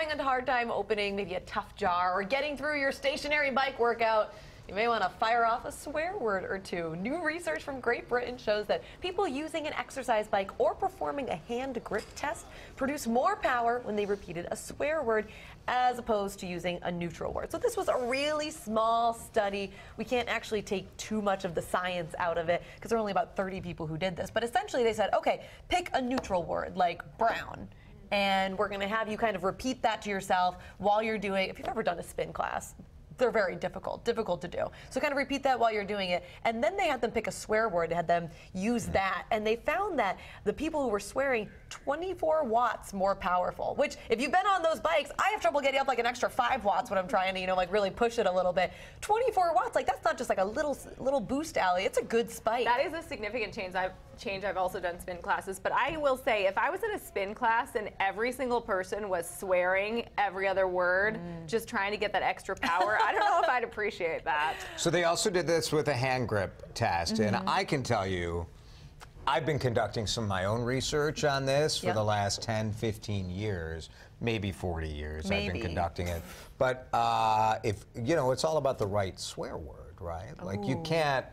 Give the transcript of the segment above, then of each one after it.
having a hard time opening maybe a tough jar or getting through your stationary bike workout, you may want to fire off a swear word or two. New research from Great Britain shows that people using an exercise bike or performing a hand grip test produce more power when they repeated a swear word as opposed to using a neutral word. So this was a really small study. We can't actually take too much of the science out of it because there are only about 30 people who did this. But essentially they said, okay, pick a neutral word like brown. And we're going to have you kind of repeat that to yourself while you're doing, if you've ever done a spin class, they're very difficult to do. So kind of repeat that while you're doing it. And then they had them pick a swear word, had them use that. And they found that the people who were swearing 24 watts more powerful, which if you've been on those bikes, I have trouble getting up like an extra 5 watts when I'm trying to, like really push it a little bit. 24 watts, like that's not just like a little boost, Allie. It's a good spike. That is a significant change. I've also done spin classes, but I will say if I was in a spin class and every single person was swearing every other word, just trying to get that extra power, I don't know if I'd appreciate that. So they also did this with a hand grip test, and I can tell you, I've been conducting some of my own research on this for the last 10, 15 years, maybe 40 years I've been conducting it. But if, it's all about the right swear word, right? Like you can't,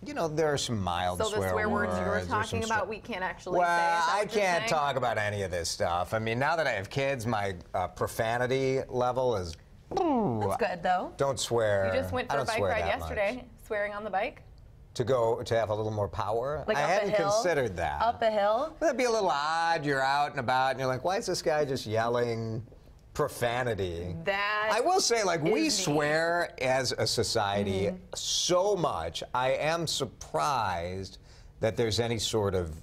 there are some mild swear words. So the swear words you were talking about, we can't actually say. Well, I can't talk about any of this stuff. I mean, now that I have kids, my profanity level is... That's good, though. Don't swear. You just went for a bike ride yesterday, swearing on the bike? To have a little more power? Like I hadn't considered that. Up a hill? That'd be a little odd. You're out and about, and you're like, why is this guy just yelling profanity? That I will say, like, we swear as a society so much. I am surprised that there's any sort of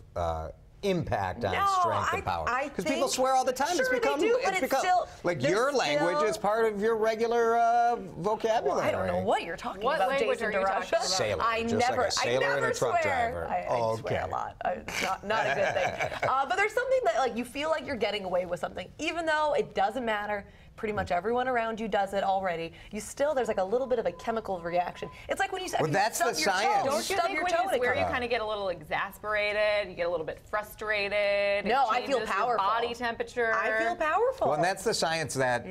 impact on strength and power. Because people swear all the time. Sure, it's become, they do, but it's become still, like your language is part of your regular vocabulary. Well, I don't know what you're talking about, language Jason are you talking DeRusha. about? Sailor. I just never, like a sailor I never and a truck swear. driver. I swear a lot. It's not a good thing. But there's something that like you feel like you're getting away with something, even though it doesn't matter. Pretty much everyone around you does it already. There's like a little bit of a chemical reaction. It's like when you Well, that's the science. Don't you think when you swear, you kind of get a little exasperated, you get a little bit frustrated? No, I feel powerful. Your body temperature. I feel powerful. Well, and that's the science that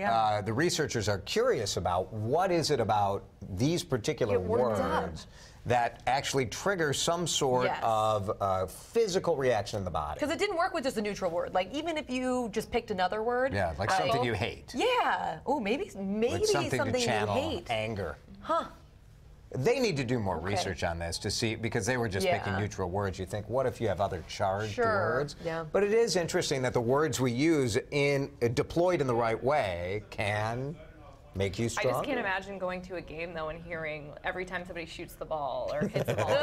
the researchers are curious about. What is it about these particular words that actually trigger some sort of physical reaction in the body? Because it didn't work with just a neutral word. Like even if you just picked another word. Yeah, like something you hate. Yeah. Oh, maybe like something to channel you hate. Anger. Huh. They need to do more research on this to see, because they were just picking neutral words. You think, what if you have other charged words? Yeah. But it is interesting that the words we use deployed in the right way can make you strong. I just can't imagine going to a game, though, and hearing every time somebody shoots the ball or hits the ball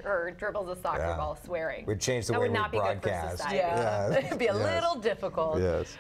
or dribbles a soccer ball, swearing. We'd change the that way would we not broadcast. Be good for society. Yeah. It'd be a little difficult. Yes.